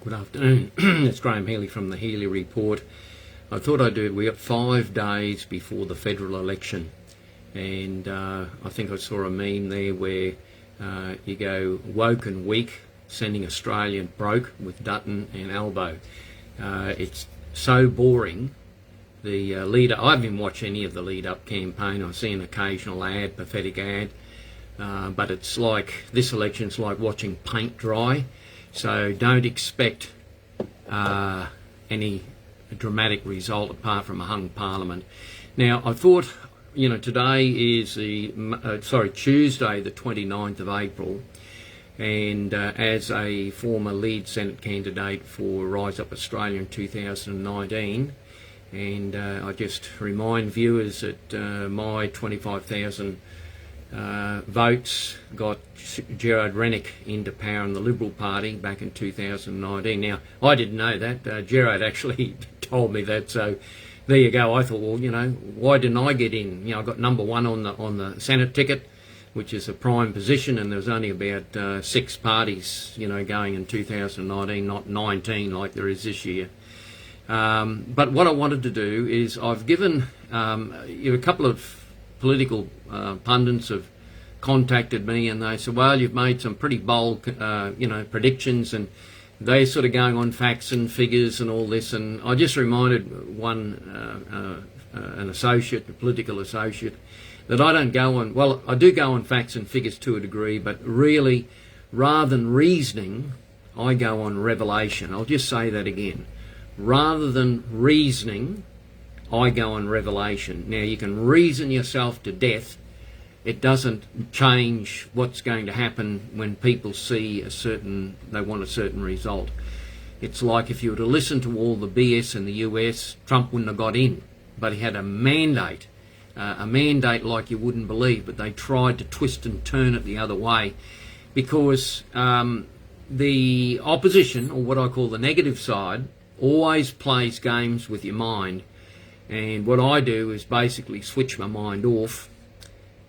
Good afternoon. It's Graham Healy from the Healy Report. I thought I'd do it. We got 5 days before the federal election, and I think I saw a meme there where you go woke and weak, sending Australia broke with Dutton and Albo. It's so boring. The leader, I haven't watched any of the lead-up campaign. I see an occasional ad, pathetic ad, but it's like, this election's like watching paint dry. So don't expect any dramatic result apart from a hung parliament. Now, I thought, today is Tuesday, the 29th of April, and as a former lead Senate candidate for Rise Up Australia in 2019, and I just remind viewers that my 25,000 votes got Gerard Rennick into power in the Liberal Party back in 2019. Now, I didn't know that. Gerard actually told me that, so there you go. I thought, well, why didn't I get in? I got number 1 on the Senate ticket, which is a prime position, and there was only about 6 parties, going in 2019, not 19 like there is this year. But what I wanted to do is, I've given a couple of political pundits have contacted me, and they said, well, you've made some pretty bold predictions, and they're sort of going on facts and figures and all this. And I just reminded an associate, a political associate, that I don't go on, well, I do go on facts and figures to a degree, but really, rather than reasoning, I go on revelation. I'll just say that again. Rather than reasoning, I go on revelation. Now, you can reason yourself to death. It doesn't change what's going to happen when people see they want a certain result. It's like if you were to listen to all the BS in the US, Trump wouldn't have got in. But he had a mandate like you wouldn't believe, but they tried to twist and turn it the other way, because the opposition, or what I call the negative side, always plays games with your mind. And what I do is basically switch my mind off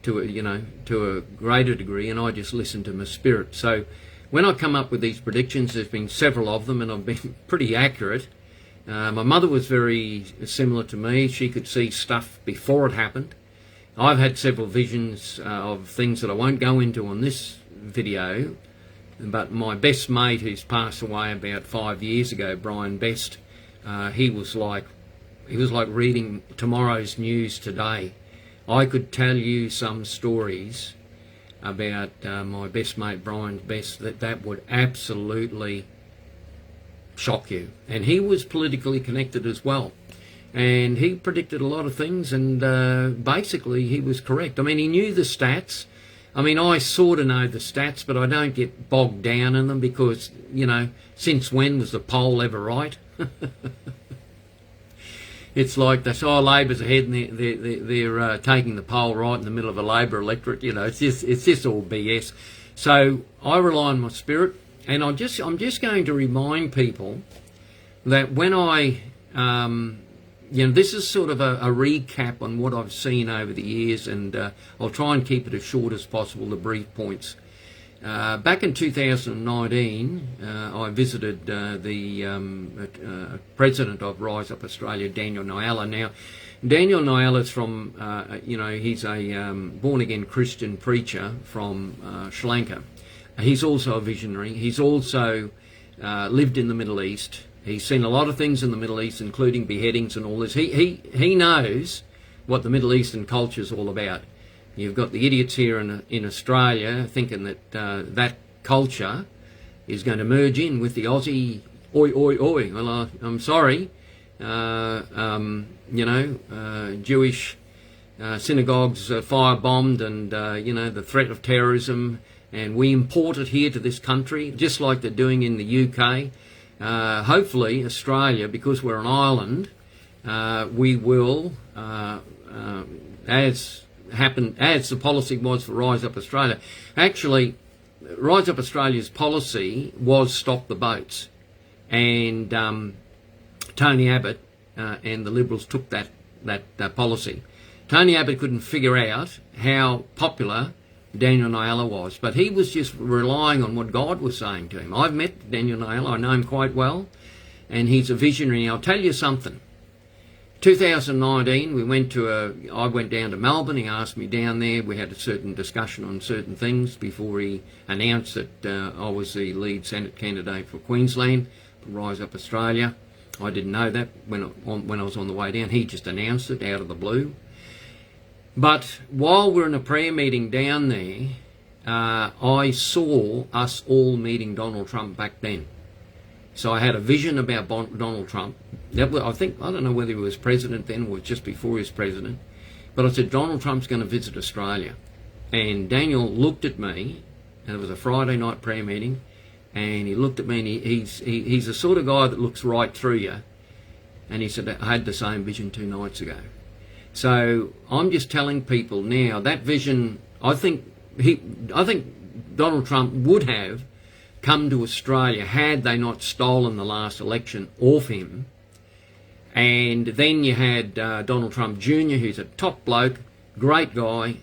to a greater degree, and I just listen to my spirit. So when I come up with these predictions, there's been several of them, and I've been pretty accurate. My mother was very similar to me. She could see stuff before it happened. I've had several visions of things that I won't go into on this video, but my best mate, who's passed away about 5 years ago, Brian Best, he was like reading tomorrow's news today. I could tell you some stories about my best mate Brian Best that would absolutely shock you. And he was politically connected as well. And he predicted a lot of things, and basically he was correct. I mean, he knew the stats. I mean, I sort of know the stats, but I don't get bogged down in them because, since when was the poll ever right? It's like they say, Labor's ahead, and they're taking the poll right in the middle of a Labor electorate. It's just all BS. So I rely on my spirit, and I'm just going to remind people that when I, this is sort of a recap on what I've seen over the years, and I'll try and keep it as short as possible, the brief points. Back in 2019, I visited the president of Rise Up Australia, Daniel Nyala. Now, Daniel Nyala's from, he's a born-again Christian preacher from Sri Lanka. He's also a visionary. He's also lived in the Middle East. He's seen a lot of things in the Middle East, including beheadings and all this. He knows what the Middle Eastern culture is all about. You've got the idiots here in Australia thinking that that culture is going to merge in with the Aussie oi oi oi. Well, I'm sorry, Jewish synagogues firebombed, and the threat of terrorism, and we import it here to this country just like they're doing in the UK. Hopefully, Australia, because we're an island, we will as the policy was for Rise Up Australia. Actually, Rise Up Australia's policy was stop the boats, and Tony Abbott and the Liberals took that policy. Tony Abbott couldn't figure out how popular Daniel Nayela was, but he was just relying on what God was saying to him. I've met Daniel Nayela, I know him quite well, and he's a visionary. I'll tell you something. 2019, I went down to Melbourne. He asked me down there. We had a certain discussion on certain things before he announced that I was the lead Senate candidate for Queensland, for Rise Up Australia. I didn't know that when I was on the way down. He just announced it out of the blue. But while we're in a prayer meeting down there, I saw us all meeting Donald Trump back then. So I had a vision about Donald Trump. I don't know whether he was president then or just before he was president, but I said, Donald Trump's going to visit Australia. And Daniel looked at me, and it was a Friday night prayer meeting, and he looked at me, and he's the sort of guy that looks right through you. And he said, I had the same vision 2 nights ago. So I'm just telling people now, that vision, I think Donald Trump would have come to Australia had they not stolen the last election off him. And then you had Donald Trump Jr., who's a top bloke, great guy,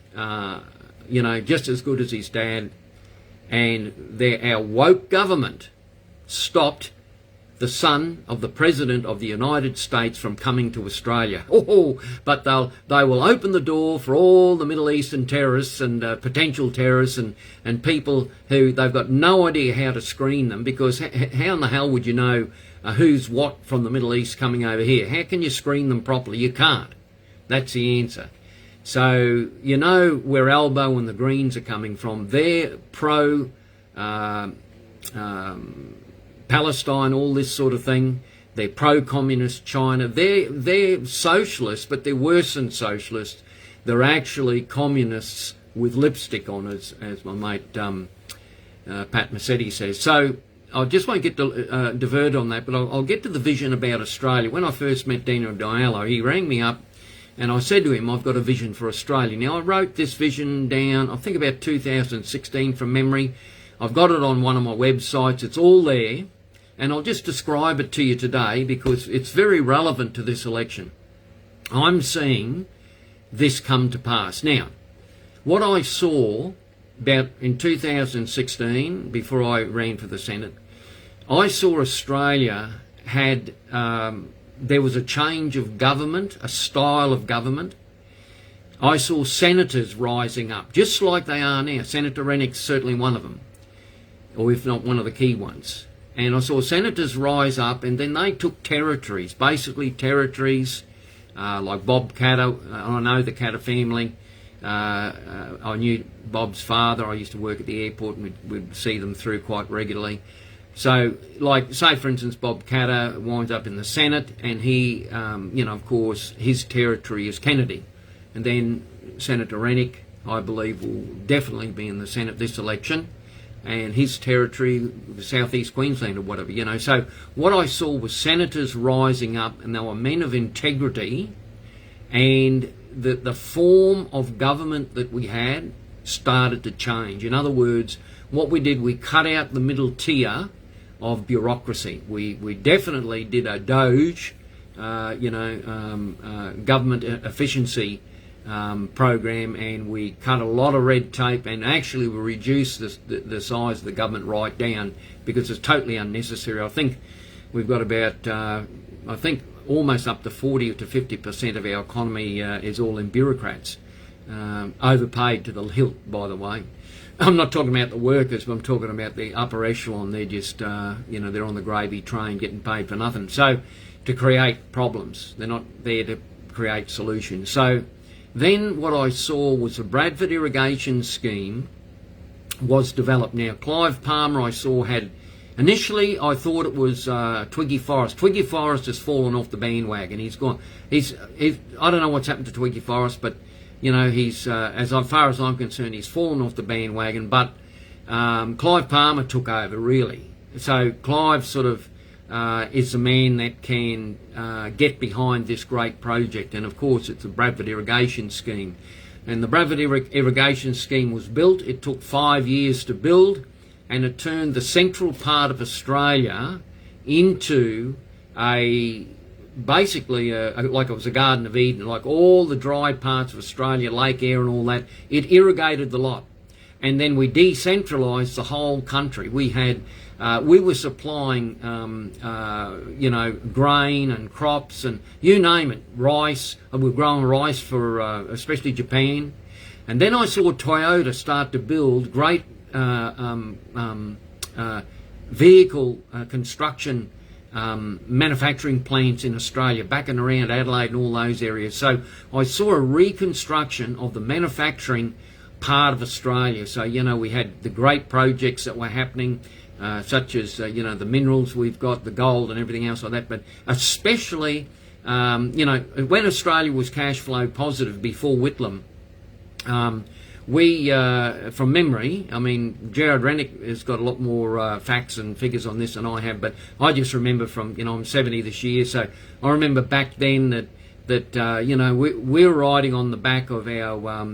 just as good as his dad. And our woke government stopped the son of the President of the United States from coming to Australia. But they will open the door for all the Middle Eastern terrorists and potential terrorists and people who they've got no idea how to screen them, because how in the hell would you know who's what from the Middle East coming over here? How can you screen them properly? You can't. That's the answer. So you know where Albo and the Greens are coming from. They're pro Palestine, all this sort of thing. They're pro-communist China. They're socialists, but they're worse than socialists. They're actually communists with lipstick on, as my mate Pat Massetti says. So I just won't get diverted on that, but I'll get to the vision about Australia. When I first met Daniel Nayela, he rang me up, and I said to him, I've got a vision for Australia. Now, I wrote this vision down, I think about 2016 from memory. I've got it on one of my websites. It's all there. And I'll just describe it to you today because it's very relevant to this election. I'm seeing this come to pass. Now, what I saw about in 2016, before I ran for the Senate, I saw Australia had, there was a change of government, a style of government. I saw senators rising up, just like they are now. Senator Rennick's certainly one of them, or if not one of the key ones. And I saw senators rise up, and then they took territories, basically territories like Bob Katter. I know the Katter family. I knew Bob's father. I used to work at the airport, and we'd see them through quite regularly. So, like, say, for instance, Bob Katter winds up in the Senate, and he, of course, his territory is Kennedy. And then Senator Rennick, I believe, will definitely be in the Senate this election. And his territory, southeast Queensland or whatever, So what I saw was senators rising up, and they were men of integrity, and the form of government that we had started to change. In other words, what we did, we cut out the middle tier of bureaucracy. We definitely did a Doge, government efficiency program, and we cut a lot of red tape, and actually we reduced the size of the government right down because it's totally unnecessary. I think we've got about, almost up to 40 to 50% of our economy is all in bureaucrats, overpaid to the hilt, by the way. I'm not talking about the workers, but I'm talking about the upper echelon. They're just, they're on the gravy train getting paid for nothing. So to create problems, they're not there to create solutions. So then what I saw was the Bradford irrigation scheme was developed. Now, Clive Palmer, I saw, had, initially I thought it was Twiggy Forrest. Twiggy Forrest has fallen off the bandwagon. He's gone. I don't know what's happened to Twiggy Forrest, but, he's, as far as I'm concerned, he's fallen off the bandwagon. But Clive Palmer took over, really. So Clive sort of is the man that can get behind this great project, and of course it's the Bradford irrigation scheme. And the Bradford irrigation scheme was built. It took 5 years to build, and it turned the central part of Australia into basically like it was a Garden of Eden, like all the dry parts of Australia, Lake Eyre and all that. It irrigated the lot. and then we decentralised the whole country. We were supplying, grain and crops and you name it, rice. We were growing rice for especially Japan. And then I saw Toyota start to build great vehicle construction manufacturing plants in Australia, back and around Adelaide and all those areas. So I saw a reconstruction of the manufacturing part of Australia. So, we had the great projects that were happening, such as, the minerals we've got, the gold and everything else like that. But especially, when Australia was cash flow positive before Whitlam, we, from memory, I mean, Gerard Rennick has got a lot more facts and figures on this than I have, but I just remember from, I'm 70 this year, so I remember back then that we were riding on the back of our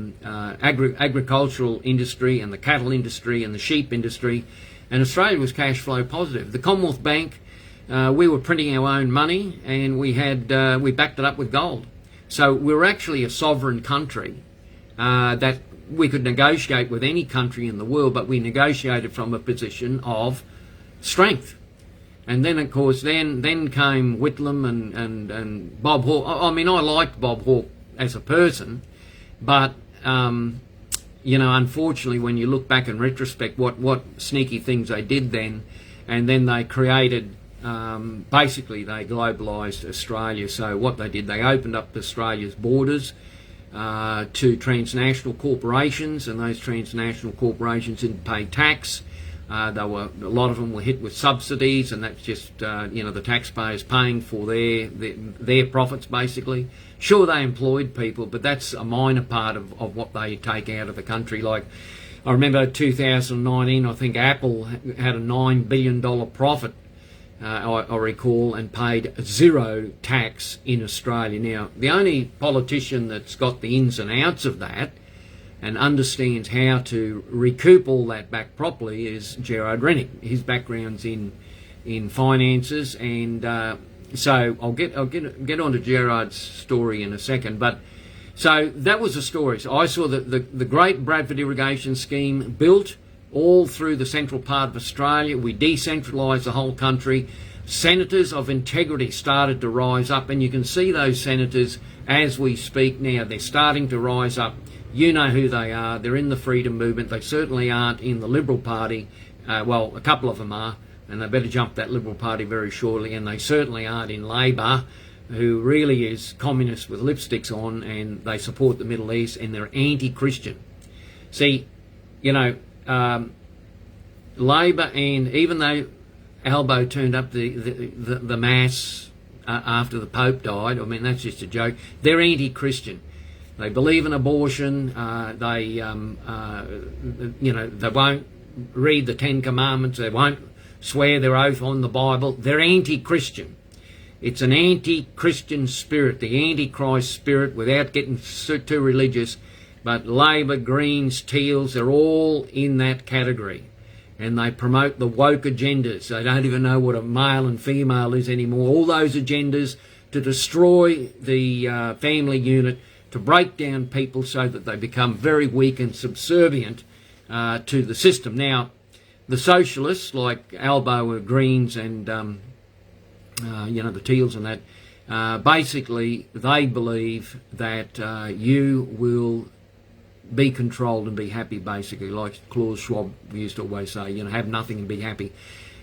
agricultural industry and the cattle industry and the sheep industry, and Australia was cash flow positive. The Commonwealth Bank, we were printing our own money, and we backed it up with gold. So we were actually a sovereign country that we could negotiate with any country in the world, but we negotiated from a position of strength. And then, of course, then came Whitlam and Bob Hawke. I mean, I liked Bob Hawke as a person, but unfortunately, when you look back in retrospect, what sneaky things they did then, and then they created. Basically, they globalised Australia. So what they did, they opened up Australia's borders to transnational corporations, and those transnational corporations didn't pay tax. A lot of them were hit with subsidies, and that's just the taxpayers paying for their profits basically. Sure, they employed people, but that's a minor part of what they take out of the country. Like I remember 2019, I think Apple had a $9 billion profit. I recall, and paid zero tax in Australia. Now, the only politician that's got the ins and outs of that and understands how to recoup all that back properly is Gerard Rennick. His background's in finances, and so I'll get onto Gerard's story in a second. But so that was the story. So I saw the great Bradford irrigation scheme built all through the central part of Australia. We decentralised the whole country. Senators of integrity started to rise up, and you can see those senators as we speak now. They're starting to rise up. You know who they are. They're in the freedom movement. They certainly aren't in the Liberal Party. Well, a couple of them are, and they better jump that Liberal Party very shortly. And they certainly aren't in Labor, who really is communist with lipsticks on, and they support the Middle East, and they're anti-Christian. See, Labor, and even though Albo turned up the mass after the Pope died, I mean, that's just a joke, they're anti-Christian. They believe in abortion. They won't read the Ten Commandments. They won't swear their oath on the Bible. They're anti-Christian. It's an anti-Christian spirit, the Antichrist spirit, without getting too religious. But Labor, Greens, Teals, they're all in that category. And they promote the woke agendas. They don't even know what a male and female is anymore. All those agendas to destroy the family unit, to break down people so that they become very weak and subservient to the system. Now, the socialists, like Albo, Greens and, the Teals and that, basically they believe that you will be controlled and be happy, basically, like Klaus Schwab used to always say, have nothing and be happy.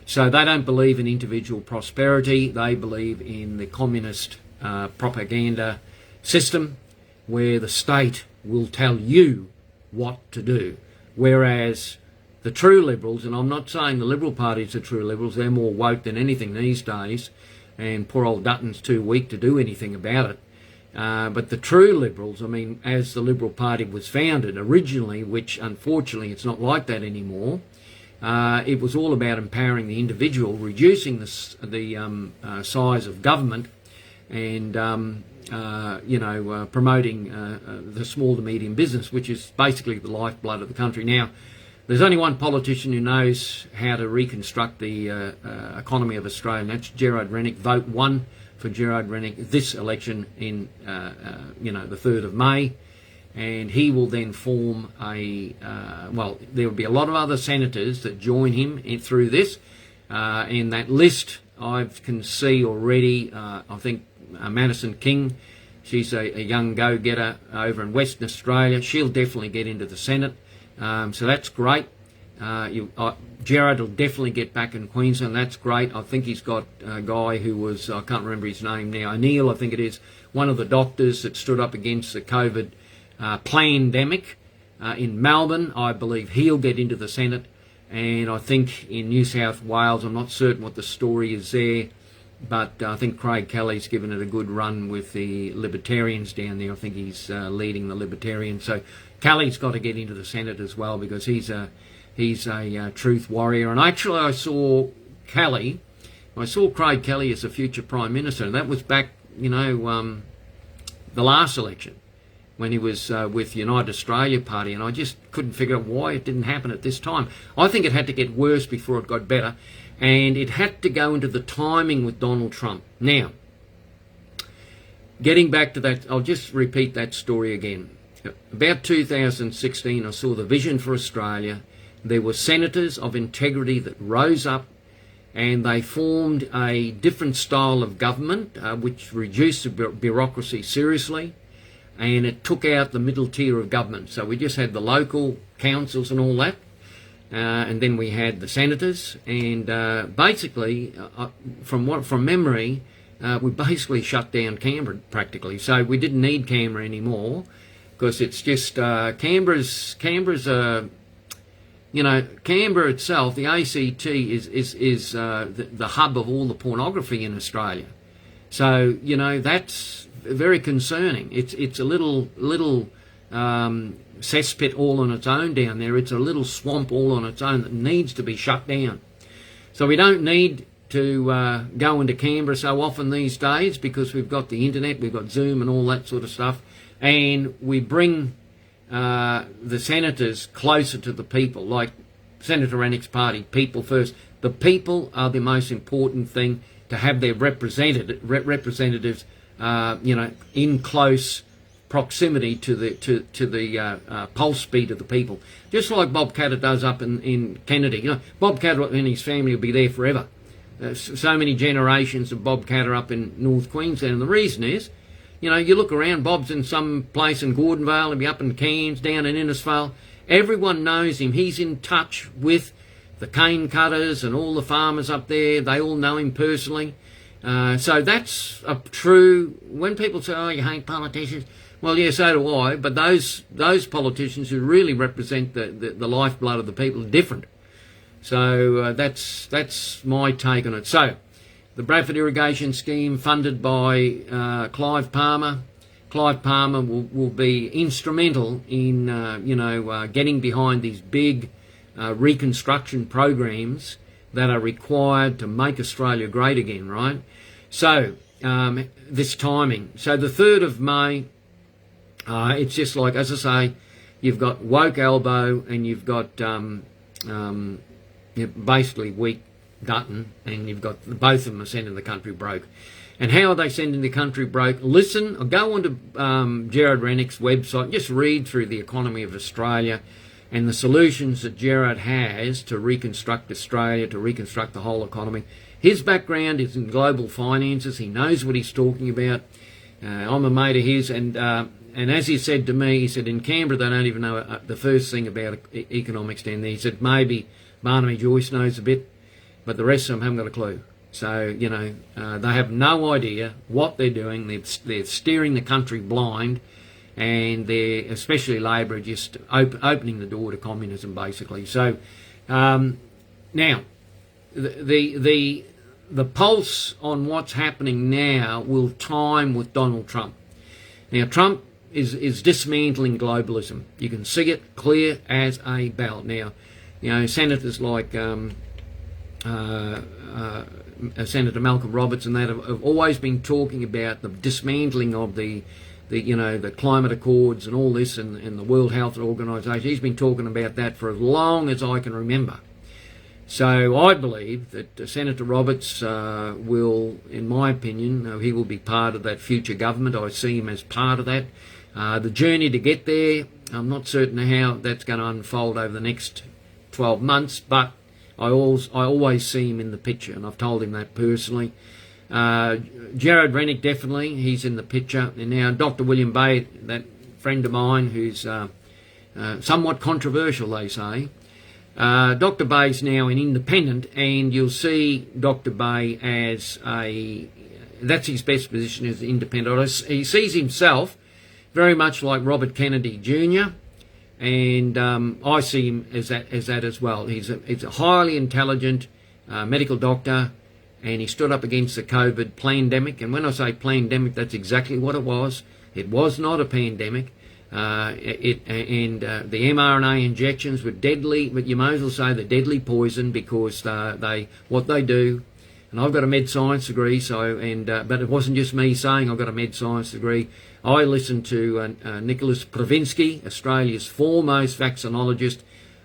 So they don't believe in individual prosperity. They believe in the communist propaganda system where the state will tell you what to do. Whereas the true Liberals, and I'm not saying the Liberal Party's the true Liberals, they're more woke than anything these days, and poor old Dutton's too weak to do anything about it. But the true Liberals, I mean, as the Liberal Party was founded originally, which unfortunately it's not like that anymore, it was all about empowering the individual, reducing the size of government, and promoting the small to medium business, which is basically the lifeblood of the country. Now, there's only one politician who knows how to reconstruct the economy of Australia, and that's Gerard Rennick. Vote 1 for Gerard Rennick this election in, the 3rd of May. and he will then form a, well, there will be a lot of other senators that join him through this. In that list, I can see already, I think Madison King, she's a young go-getter over in Western Australia. She'll definitely get into the Senate, so that's great. Gerard will definitely get back in Queensland. That's great. I think he's got a guy who was, I can't remember his name now, O'Neill, I think it is, one of the doctors that stood up against the COVID pandemic in Melbourne. I believe he'll get into the Senate. And I think in New South Wales, I'm not certain what the story is there, but I think Craig Kelly's given it a good run with the Libertarians down there. I think he's leading the Libertarians. So Kelly's got to get into the Senate as well, because he's a truth warrior. And actually I saw Craig Kelly as a future Prime Minister, and that was back, the last election, when he was with United Australia Party, and I just couldn't figure out why it didn't happen at this time. I think it had to get worse before it got better, and it had to go into the timing with Donald Trump. Now, getting back to that, I'll just repeat that story again. About 2016, I saw the Vision for Australia. There were senators of integrity that rose up, and they formed a different style of government, which reduced the bureaucracy seriously, and it took out the middle tier of government. So we just had the local councils and all that, and then we had the senators, and basically, from memory, we basically shut down Canberra practically. So we didn't need Canberra anymore, because it's just Canberra's Canberra itself, the ACT is the hub of all the pornography in Australia. So that's very concerning. It's a little cesspit all on its own down there. It's a little swamp all on its own that needs to be shut down. So we don't need to go into Canberra so often these days, because we've got the internet, we've got Zoom and all that sort of stuff, and we bring the senators closer to the people, like Senator Rennick's party, people first. The people are the most important thing, to have their representatives in close proximity to the pulse beat of the people, just like Bob Katter does up in Kennedy. Bob Katter and his family will be there forever. So many generations of Bob Katter up in North Queensland, and the reason is, you look around, Bob's in some place in Gordonvale, he'll be up in Cairns, down in Innisfail. Everyone knows him. He's in touch with the cane cutters and all the farmers up there. They all know him personally. So that's a true, when people say, oh, you hate politicians, well, yeah, so do I, but those politicians who really represent the lifeblood of the people are different. So that's my take on it. So the Bradford Irrigation Scheme, funded by Clive Palmer. Clive Palmer will be instrumental in getting behind these big reconstruction programs that are required to make Australia great again, right? So this timing. So the 3rd of May, it's just like, as I say, you've got woke elbow, and you've got basically weak Dutton, and you've got both of them are sending the country broke. And how are they sending the country broke? Listen, or go on to Gerard Rennick's website, just read through the economy of Australia and the solutions that Gerard has to reconstruct Australia, to reconstruct the whole economy. His background is in global finances. He knows what he's talking about. I'm a mate of his, and as he said to me, he said in Canberra they don't even know the first thing about economics down there. He said maybe Barnaby Joyce knows a bit, but the rest of them haven't got a clue. So, they have no idea what they're doing. They're steering the country blind, and they're, especially Labor, are just opening the door to communism, basically. So, now, the pulse on what's happening now will time with Donald Trump. Now, Trump is dismantling globalism. You can see it clear as a bell. Now, senators like Senator Malcolm Roberts and that have always been talking about the dismantling of the climate accords and all this, and the World Health Organization. He's been talking about that for as long as I can remember. So I believe that Senator Roberts will, in my opinion, he will be part of that future government. I see him as part of that. The journey to get there, I'm not certain how that's going to unfold over the next 12 months, but I always see him in the picture, and I've told him that personally. Gerard Rennick, definitely, he's in the picture. And now Dr. William Bay, that friend of mine who's somewhat controversial, they say. Dr. Bay's now an independent, and you'll see Dr. Bay as that's his best position as independent. He sees himself very much like Robert Kennedy Jr., and I see him as that as well. He's a highly intelligent medical doctor, and he stood up against the COVID pandemic. And when I say pandemic, that's exactly what it was. It was not a pandemic. The mRNA injections were deadly, but you may as well say they're deadly poison, because what they do. And I've got a med science degree, but it wasn't just me saying I've got a med science degree. I listened to Nicholas Provinsky, Australia's foremost vaccinologist,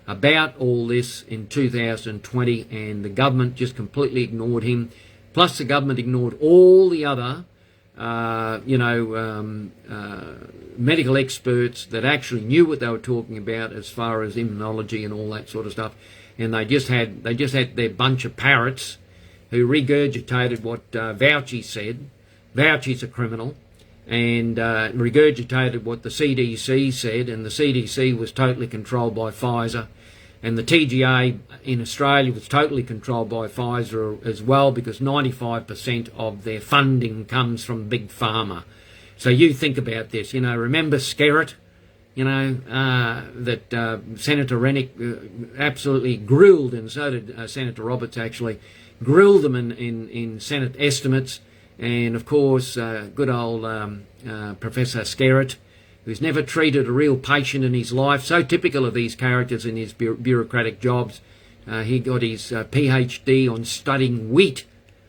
about all this in 2020, and the government just completely ignored him. Plus, the government ignored all the other, medical experts that actually knew what they were talking about as far as immunology and all that sort of stuff. And they just had their bunch of parrots who regurgitated what Fauci said. Fauci's a criminal, and regurgitated what the CDC said, and the CDC was totally controlled by Pfizer, and the TGA in Australia was totally controlled by Pfizer as well, because 95% of their funding comes from Big Pharma. So you think about this, remember Skerritt, that Senator Rennick absolutely grilled, and so did Senator Roberts actually, grilled them in Senate estimates. And of course, good old Professor Skerritt, who's never treated a real patient in his life, so typical of these characters in his bureaucratic jobs. He got his PhD on studying wheat,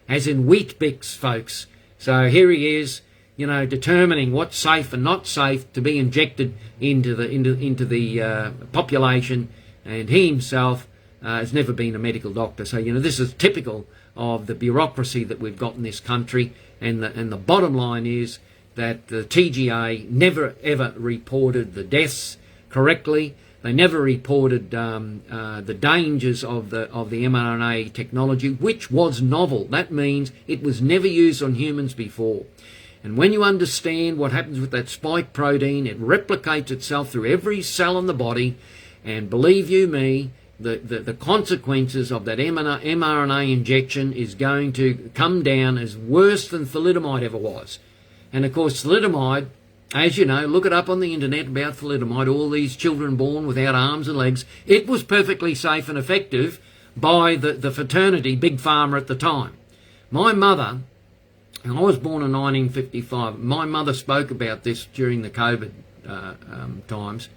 as in Weet-Bix, folks. So here he is, determining what's safe and not safe to be injected into the population, and he himself has never been a medical doctor. So this is typical of the bureaucracy that we've got in this country, and the bottom line is that the TGA never ever reported the deaths correctly. They never reported the dangers of the mRNA technology, which was novel. That means it was never used on humans before. And when you understand what happens with that spike protein, it replicates itself through every cell in the body, and believe you me, the consequences of that mRNA injection is going to come down as worse than thalidomide ever was. And of course, thalidomide, as you know, look it up on the internet about thalidomide, all these children born without arms and legs, it was perfectly safe and effective by the fraternity Big Pharma at the time. My mother, and I was born in 1955, my mother spoke about this during the COVID times,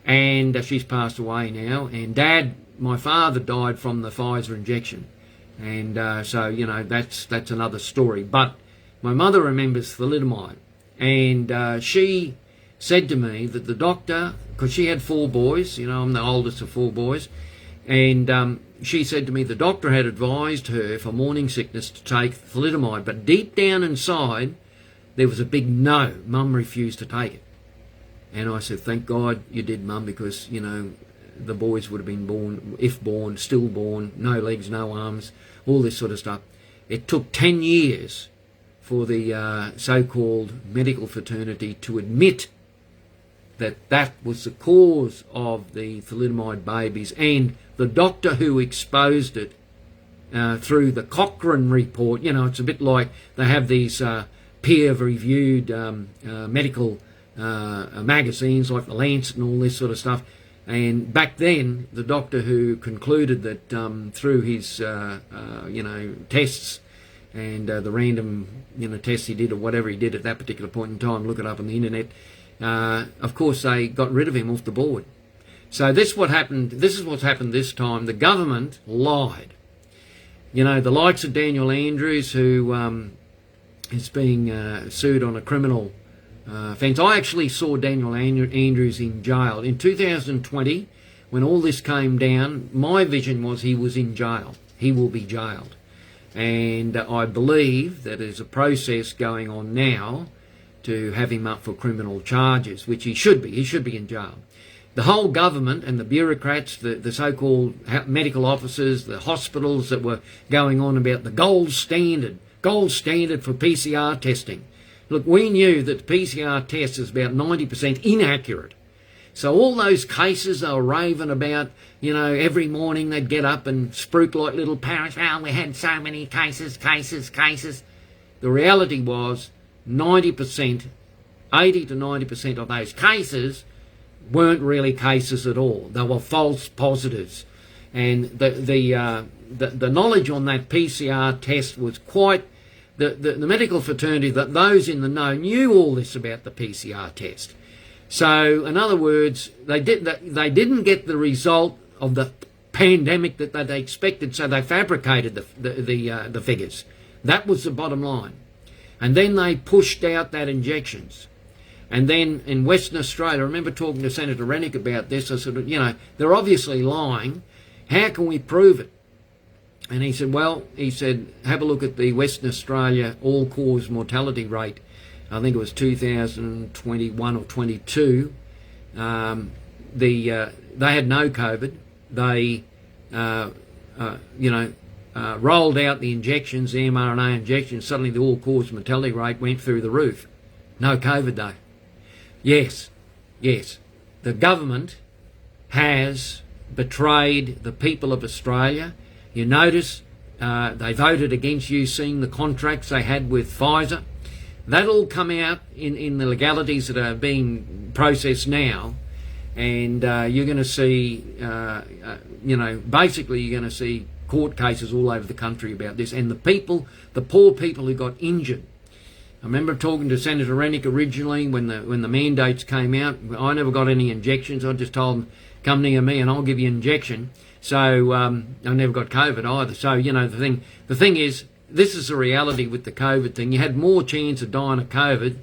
and she's passed away now. And Dad, my father, died from the Pfizer injection, and so that's another story. But my mother remembers thalidomide, and she said to me that the doctor, because she had 4 boys, I'm the oldest of 4 boys, and she said to me the doctor had advised her for morning sickness to take thalidomide, but deep down inside there was a big no. Mum refused to take it. And I said, thank God you did, Mum, because, the boys would have been born, if born, stillborn, no legs, no arms, all this sort of stuff. It took 10 years for the so-called medical fraternity to admit that was the cause of the thalidomide babies, and the doctor who exposed it through the Cochrane report. It's a bit like they have these peer-reviewed medical magazines like The Lancet and all this sort of stuff. And back then, the doctor who concluded that through his, tests and the random, tests he did or whatever he did at that particular point in time, look it up on the internet, of course they got rid of him off the board. So this is what's happened this time. The government lied. The likes of Daniel Andrews, who is being sued on a criminal offence. I actually saw Daniel Andrews in jail. In 2020, when all this came down, my vision was he was in jail. He will be jailed. And I believe that there's a process going on now to have him up for criminal charges, which he should be. He should be in jail. The whole government and the bureaucrats, the so-called medical officers, the hospitals that were going on about the gold standard for PCR testing. Look, we knew that the PCR test is about 90% inaccurate. So all those cases they were raving about, you know, every morning they'd get up and spruik like little parrots. Oh, we had so many cases. The reality was 90%, 80 to 90% of those cases weren't really cases at all. They were false positives. And the knowledge on that PCR test was quite... The medical fraternity, that those in the know, knew all this about the PCR test. So, in other words, they didn't get the result of the pandemic that they expected, so they fabricated the figures. That was the bottom line. And then they pushed out that injections. And then in Western Australia, I remember talking to Senator Rennick about this. I said, you know, they're obviously lying. How can we prove it? And he said, well, have a look at the Western Australia all-cause mortality rate. I think it was 2021 or 22. They had no COVID. They, rolled out the injections, the mRNA injections. Suddenly the all-cause mortality rate went through the roof. No COVID though. Yes. The government has betrayed the people of Australia. You notice they voted against you seeing the contracts they had with Pfizer. That'll come out in the legalities that are being processed now, and you're going to see, basically you're going to see court cases all over the country about this, and the poor people who got injured. I remember talking to Senator Rennick originally when the mandates came out. I never got any injections. I just told them, come near me and I'll give you an injection. So I never got COVID either. So, you know, the thing is, this is the reality with the COVID thing. You had more chance of dying of COVID,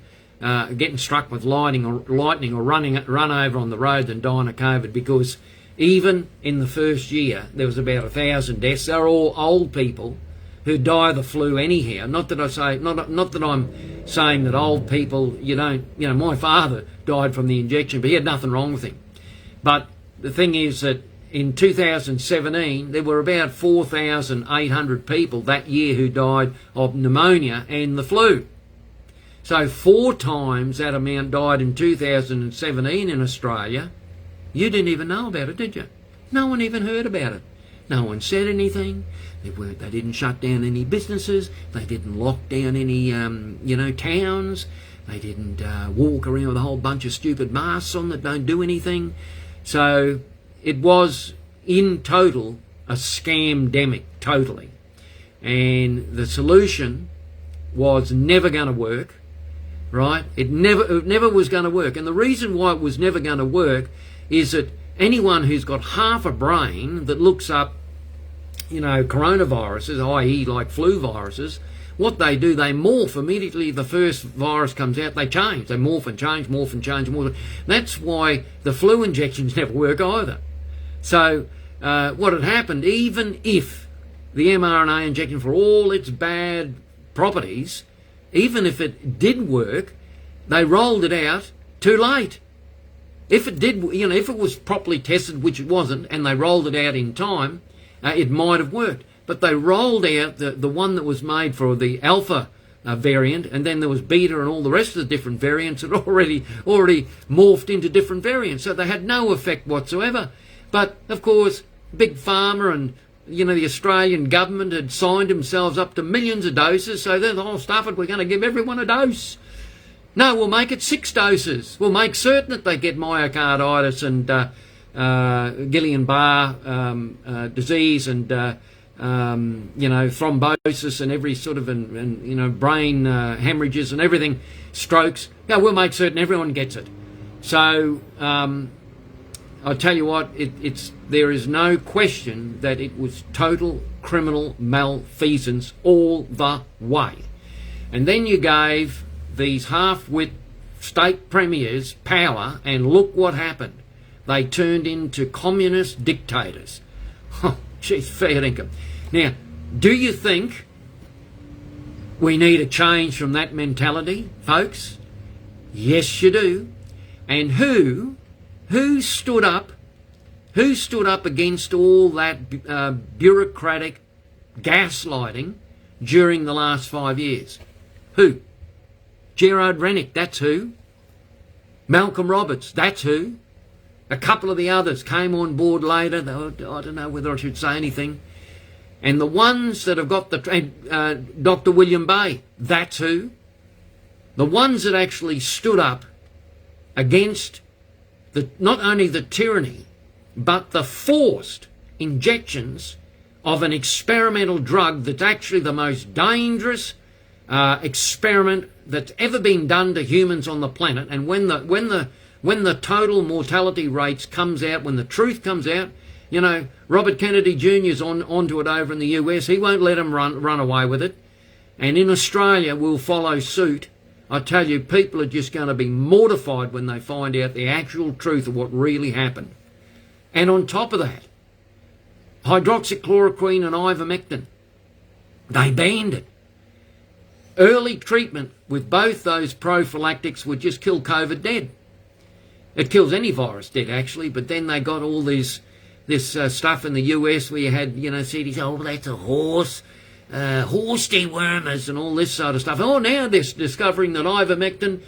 getting struck with lightning or run over on the road than dying of COVID, because even in the first year, there was about 1,000 deaths. They're all old people who die of the flu anyhow. Not that I'm saying that old people, my father died from the injection, but he had nothing wrong with him. But the thing is that in 2017, there were about 4,800 people that year who died of pneumonia and the flu. So 4 times that amount died in 2017 in Australia. You didn't even know about it, did you? No one even heard about it. No one said anything. They didn't shut down any businesses. They didn't lock down any, towns. They didn't walk around with a whole bunch of stupid masks on that don't do anything. So it was, in total, a scamdemic, totally. And the solution was never going to work, right? It never was going to work. And the reason why it was never going to work is that anyone who's got half a brain that looks up, coronaviruses, i.e. like flu viruses, what they do, they morph immediately. The first virus comes out, they change. They morph and change. That's why the flu injections never work either. So what had happened, even if the mRNA injection, for all its bad properties, even if it did work, they rolled it out too late. If it did, if it was properly tested, which it wasn't, and they rolled it out in time, it might have worked. But they rolled out the one that was made for the alpha variant, and then there was beta and all the rest of the different variants that already morphed into different variants. So they had no effect whatsoever. But, of course, Big Pharma and, the Australian government had signed themselves up to millions of doses, so they thought, stuff it, we're going to give everyone a dose. No, we'll make it 6 doses. We'll make certain that they get myocarditis and Guillain-Barré disease and, thrombosis and every sort of, brain hemorrhages and everything, strokes. Yeah, we'll make certain everyone gets it. So I'll tell you what, there is no question that it was total criminal malfeasance all the way. And then you gave these half-wit state premiers power, and look what happened. They turned into communist dictators. Oh, geez, fair dinkum. Now, do you think we need a change from that mentality, folks? Yes, you do. And who stood up? Who stood up against all that bureaucratic gaslighting during the last 5 years? Who? Gerard Rennick, that's who. Malcolm Roberts, that's who. A couple of the others came on board later. I don't know whether I should say anything. And the ones that have got Dr. William Bay, that's who. The ones that actually stood up against not only the tyranny, but the forced injections of an experimental drug that's actually the most dangerous experiment that's ever been done to humans on the planet. And when the total mortality rates comes out, when the truth comes out, you know, Robert Kennedy Jr.'s onto it over in the US. He won't let them run away with it. And in Australia, we'll follow suit. I tell you, people are just going to be mortified when they find out the actual truth of what really happened. And on top of that, hydroxychloroquine and ivermectin, they banned it. Early treatment with both those prophylactics would just kill COVID dead. It kills any virus dead, actually, but then they got all this stuff in the US where you had, you know, CDC, oh, that's a horse dewormers and all this sort of stuff. Oh, now they're discovering that ivermectin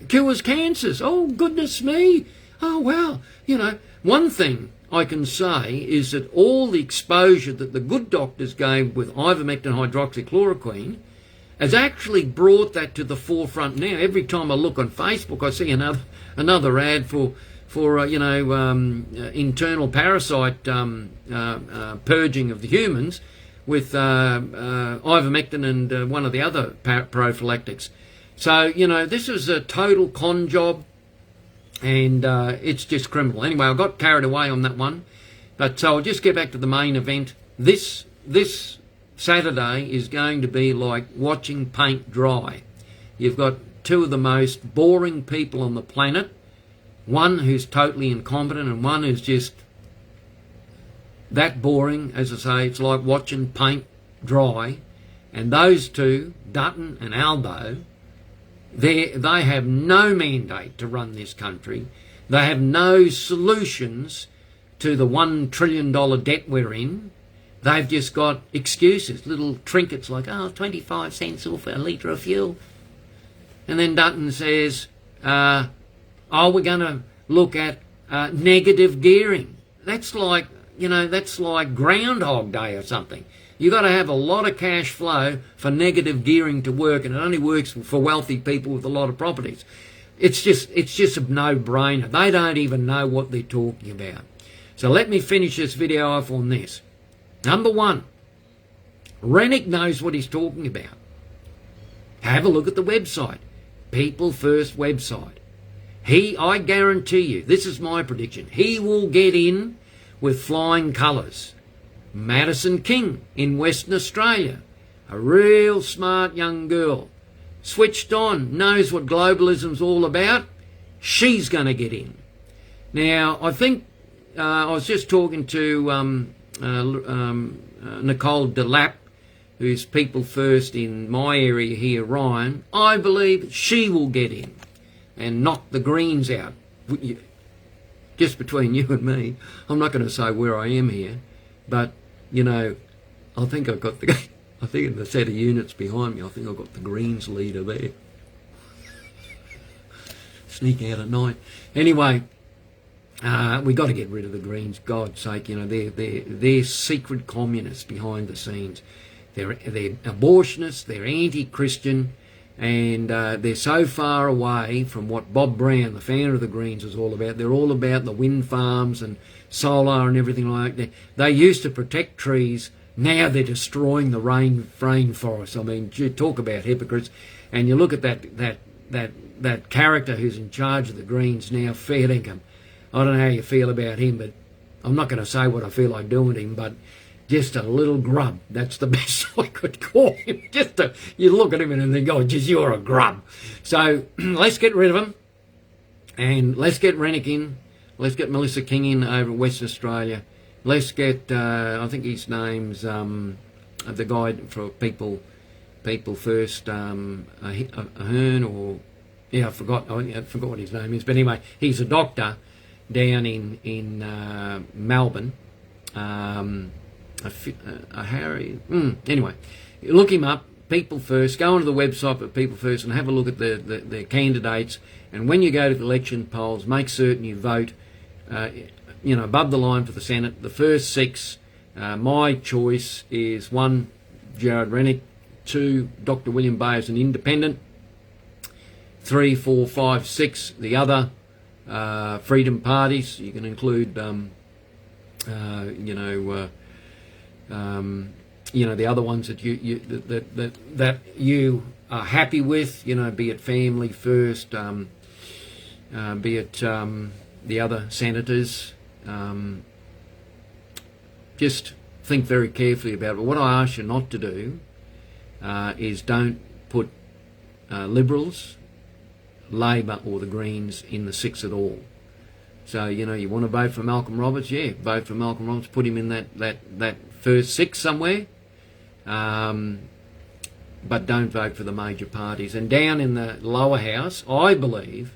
cures cancers. Oh, goodness me. Oh, wow. You know, one thing I can say is that all the exposure that the good doctors gave with ivermectin hydroxychloroquine has actually brought that to the forefront now. Every time I look on Facebook, I see another ad for internal parasite purging of the humans with ivermectin and one of the other prophylactics. So, you know, this is a total con job, and it's just criminal. Anyway, I got carried away on that one, but so I'll just get back to the main event. This Saturday is going to be like watching paint dry. You've got two of the most boring people on the planet, one who's totally incompetent and one who's just that boring. As I say, it's like watching paint dry. And those two, Dutton and Albo, they have no mandate to run this country. They have no solutions to the $1 trillion debt we're in. They've just got excuses, little trinkets like, 25 cents off a litre of fuel. And then Dutton says, we're going to look at negative gearing. That's like, you know, that's like Groundhog Day or something. You've got to have a lot of cash flow for negative gearing to work, and it only works for wealthy people with a lot of properties. It's just a no-brainer. They don't even know what they're talking about. So let me finish this video off on this. Number one, Rennick knows what he's talking about. Have a look at the website. People First website. I guarantee you, this is my prediction, he will get in with flying colours. Madison King in Western Australia, a real smart young girl, switched on, knows what globalism's all about. She's going to get in. Now, I think I was just talking to Nicole Delap, who's People First in my area here, Ryan. I believe she will get in and knock the Greens out. Just between you and me, I'm not going to say where I am here, but, you know, I think in the set of units behind me, I think I've got the Greens leader there. Sneak out at night. Anyway, we got to get rid of the Greens, God's sake. You know, they're secret communists behind the scenes. They're abortionists, they're anti-Christian, and they're so far away from what Bob Brown, the founder of the Greens, is all about. They're all about the wind farms and solar and everything like that. They used to protect trees. Now they're destroying the rainforest. I mean, talk about hypocrites. And you look at that character who's in charge of the Greens now, fair dinkum. I don't know how you feel about him, but I'm not going to say what I feel like doing to him, but just a little grub. That's the best I could call him. You look at him and think, oh, geez, you're a grub. So let's get rid of him, and let's get Rennick in. Let's get Melissa King in over Western Australia. Let's get, I think his name's the guy for People First, Ahern, or I forgot what his name is, but anyway, he's a doctor down in Melbourne. Harry. Anyway, look him up. People First. Go onto the website of People First and have a look at the candidates. And when you go to the election polls, make certain you vote. Above the line for the Senate. The first 6, my choice is 1, Gerard Rennick. 2, Dr. William Bay as an independent. 3, 4, 5, 6, the other freedom parties. You can include, the other ones that you are happy with. Be it Family First, be it the other senators. Just think very carefully about it. But what I ask you not to do is don't put Liberals, Labor or the Greens in the 6 at all. So, you want to vote for Malcolm Roberts? Yeah, vote for Malcolm Roberts. Put him in that first 6 somewhere. But don't vote for the major parties. And down in the lower house, I believe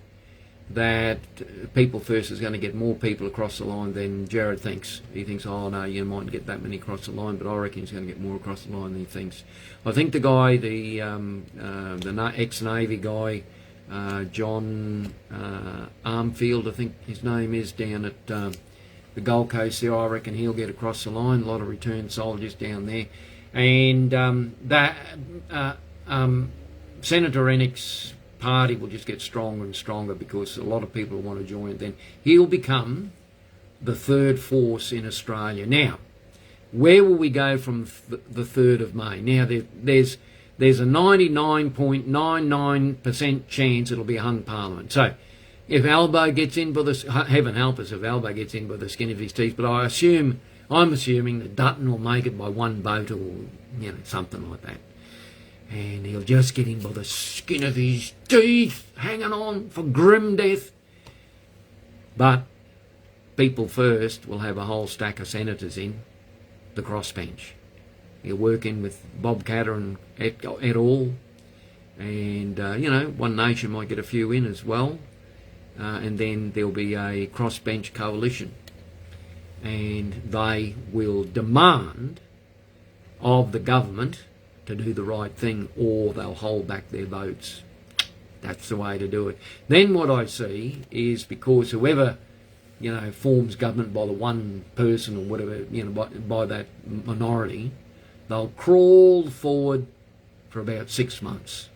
that People First is going to get more people across the line than Gerard thinks. He thinks, oh no, you mightn't get that many across the line, but I reckon he's going to get more across the line than he thinks. I think the guy, the ex-Navy guy, John Armfield, I think his name is, down at the Gold Coast there, I reckon he'll get across the line. A lot of returned soldiers down there. And Senator Rennick's party will just get stronger and stronger because a lot of people want to join it. Then he'll become the third force in Australia. Now, where will we go from the 3rd of May? Now, there's a 99.99% chance it'll be a hung parliament. So, if Albo gets in by the... Heaven help us if Albo gets in by the skin of his teeth, but I'm assuming that Dutton will make it by 1 vote or, something like that. And he'll just get in by the skin of his teeth, hanging on for grim death. But People First will have a whole stack of senators in the crossbench. He'll work in with Bob Catter and et al. And, One Nation might get a few in as well. And then there'll be a crossbench coalition. And they will demand of the government to do the right thing, or they'll hold back their votes. That's the way to do it. Then what I see is, because whoever, forms government by the one person or whatever, by that minority, they'll crawl forward for about 6 months.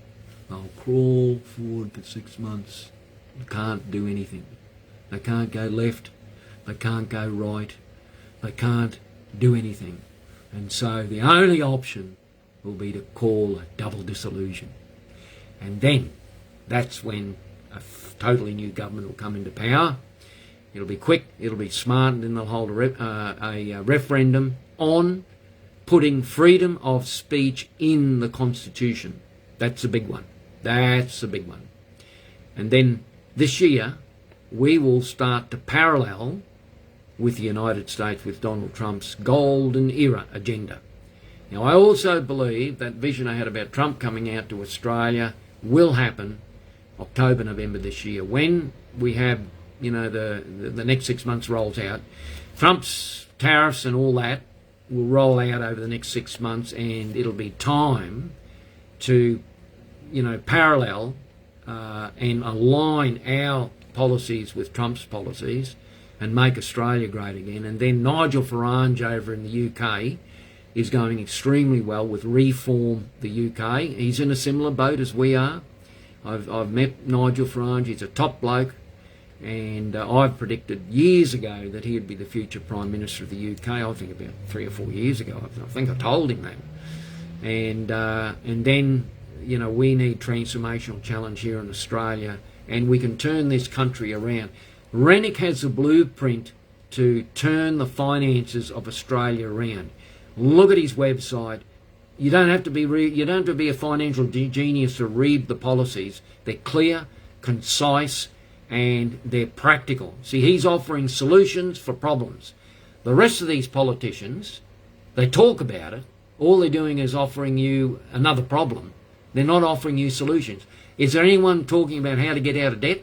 They'll crawl forward for 6 months. They can't do anything. They can't go left. They can't go right. They can't do anything. And so the only option will be to call a double dissolution. And then that's when a totally new government will come into power. It'll be quick, it'll be smart, and then they'll hold a referendum on putting freedom of speech in the Constitution. That's a big one. That's a big one. And then this year, we will start to parallel with the United States with Donald Trump's golden era agenda. Now, I also believe that vision I had about Trump coming out to Australia will happen October, November this year, when we have, the next 6 months rolls out. Trump's tariffs and all that will roll out over the next 6 months, and it'll be time to, parallel and align our policies with Trump's policies and make Australia great again. And then Nigel Farage over in the UK is going extremely well with Reform the UK. He's in a similar boat as we are. I've met Nigel Farage. He's a top bloke, and I've predicted years ago that he'd be the future Prime Minister of the UK. I think about 3 or 4 years ago. I think I told him that. And then, we need transformational challenge here in Australia, and we can turn this country around. Rennick has a blueprint to turn the finances of Australia around. Look at his website. You don't have to be a financial genius to read the policies. They're clear, concise, and they're practical. See, he's offering solutions for problems. The rest of these politicians, they talk about it. All they're doing is offering you another problem. They're not offering you solutions. Is there anyone talking about how to get out of debt?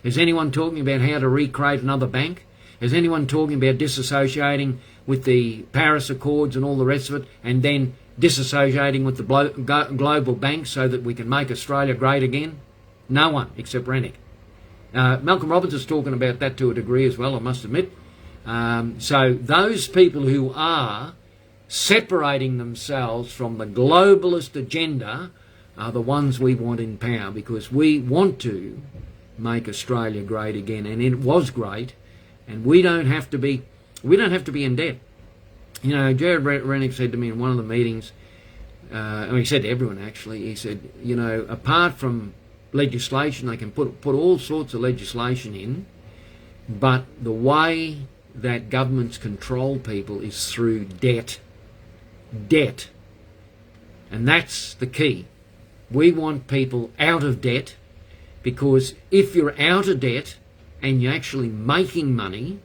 Is anyone talking about how to recreate another bank? Is anyone talking about disassociating with the Paris Accords and all the rest of it, and then disassociating with the global banks so that we can make Australia great again? No one, except Rennick. Malcolm Roberts is talking about that to a degree as well, I must admit. So those people who are separating themselves from the globalist agenda are the ones we want in power, because we want to make Australia great again, and it was great, and we don't have to be in debt. You know, Gerard Rennick said to me in one of the meetings, and he said to everyone actually, he said, you know, apart from legislation, they can put all sorts of legislation in, but the way that governments control people is through debt. Debt. And that's the key. We want people out of debt, because if you're out of debt and you're actually making money,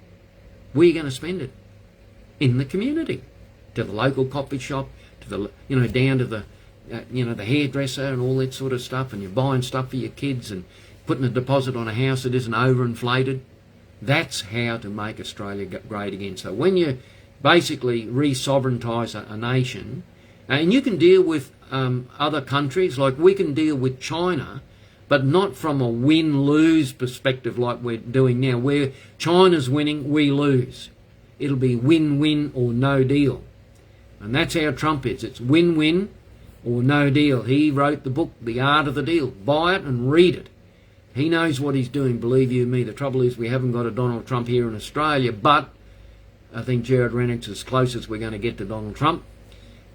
where are you going to spend it? In the community, to the local coffee shop, to the, you know, down to the, you know, the hairdresser and all that sort of stuff, and you're buying stuff for your kids and putting a deposit on a house that isn't overinflated. That's how to make Australia great again. So when you basically re-sovereignise a nation, and you can deal with other countries, like we can deal with China, but not from a win-lose perspective like we're doing now, where China's winning, we lose. It'll be win-win or no deal. And that's how Trump is. It's win-win or no deal. He wrote the book, The Art of the Deal. Buy it and read it. He knows what he's doing, believe you me. The trouble is we haven't got a Donald Trump here in Australia, but I think Gerard Rennick's as close as we're going to get to Donald Trump.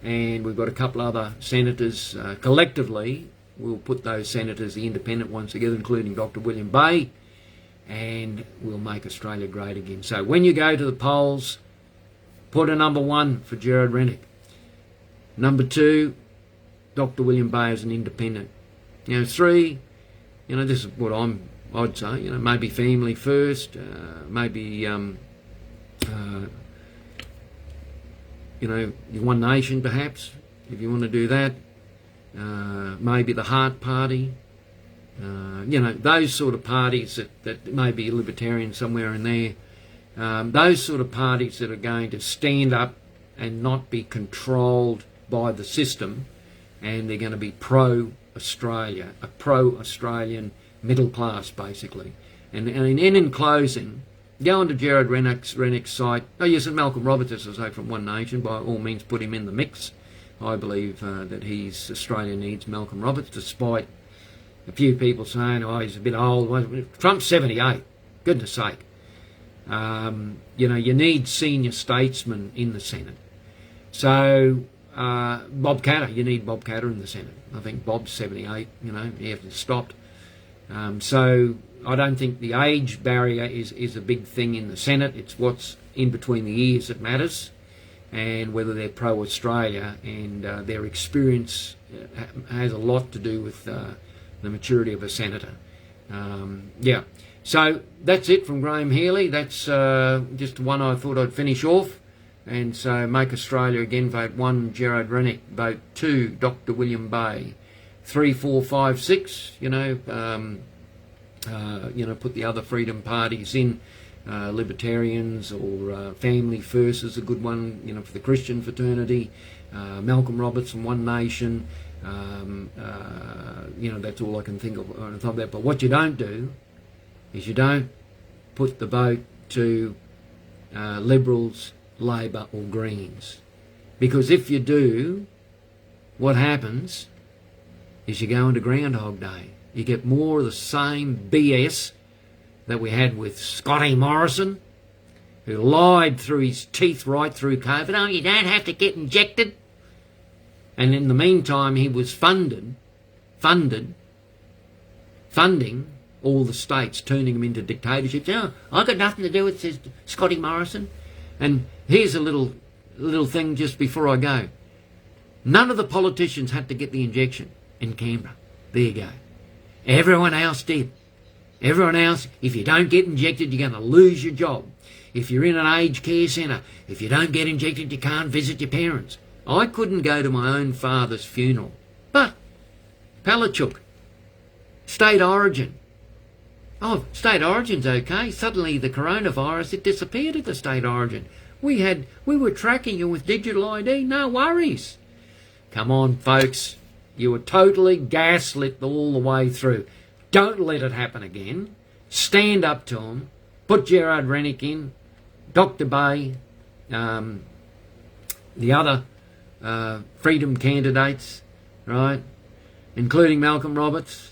And we've got a couple other senators. Collectively, we'll put those senators, the independent ones, together, including Dr. William Bay, and we'll make Australia great again. So when you go to the polls, put a number 1 for Gerard Rennick. Number 2, Dr. William Bay as an independent. You know, 3, you know, this is what I'd say, you know, maybe family first, maybe, you know, One Nation perhaps, if you want to do that. Maybe the Heart Party, you know, those sort of parties that may be libertarian somewhere in there, those sort of parties that are going to stand up and not be controlled by the system, and they're going to be pro-Australia, a pro-Australian middle class basically. And in closing, go on to Gerard Rennick's site. Oh yes, and Malcolm Roberts, as I say, from One Nation, by all means put him in the mix. I believe that Australia needs Malcolm Roberts, despite a few people saying, oh, he's a bit old. Trump's 78, goodness sake. You know, you need senior statesmen in the Senate. So, Bob Katter, you need Bob Katter in the Senate. I think Bob's 78, you know, he hasn't stopped. So, I don't think the age barrier is a big thing in the Senate. It's what's in between the ears that matters, and whether they're pro-Australia, and their experience has a lot to do with the maturity of a senator. Yeah, so that's it from Graham Healy. That's just one I thought I'd finish off. And so make Australia again, vote 1, Gerard Rennick, vote 2, Dr. William Bay, 3, 4, 5, 6, you know, put the other freedom parties in. Libertarians, or Family First is a good one, you know, for the Christian fraternity. Malcolm Roberts from One Nation. You know, that's all I can think of. But what you don't do is you don't put the vote to Liberals, Labor or Greens. Because if you do, what happens is you go into Groundhog Day. You get more of the same BS that we had with Scotty Morrison, who lied through his teeth right through COVID. Oh, you don't have to get injected. And in the meantime, he was funding all the states, turning them into dictatorships. Oh, I've got nothing to do with it, says Scotty Morrison. And here's a little thing just before I go. None of the politicians had to get the injection in Canberra. There you go. Everyone else did. Everyone else, if you don't get injected, you're going to lose your job. If you're in an aged care centre, if you don't get injected, you can't visit your parents. I couldn't go to my own father's funeral. But Palachuk, State origin. Oh, state origin's okay. Suddenly the coronavirus, it disappeared at the state origin. We were tracking you with digital ID, no worries. Come on, folks. You were totally gaslit all the way through. Don't let it happen again. Stand up to them. Put Gerard Rennick in, Dr. Bay, the other freedom candidates, right, including Malcolm Roberts.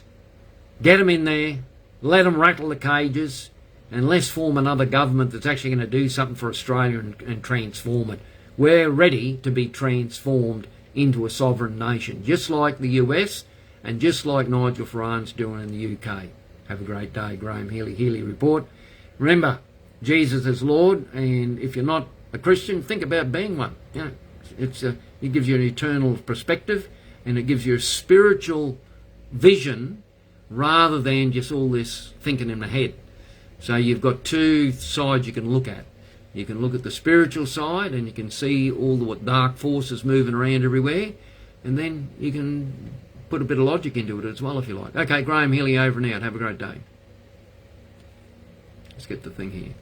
Get them in there. Let them rattle the cages, and let's form another government that's actually going to do something for Australia and transform it. We're ready to be transformed into a sovereign nation, just like the US and just like Nigel Farage's doing in the UK. Have a great day. Graham Healy Report. Remember, Jesus is Lord, and if you're not a Christian, think about being one. You know, it gives you an eternal perspective, and it gives you a spiritual vision rather than just all this thinking in the head. So you've got two sides you can look at. You can look at the spiritual side and you can see all the dark forces moving around everywhere, and then you can put a bit of logic into it as well if you like. Okay, Graham Healy over and out. Have a great day. Let's get the thing here.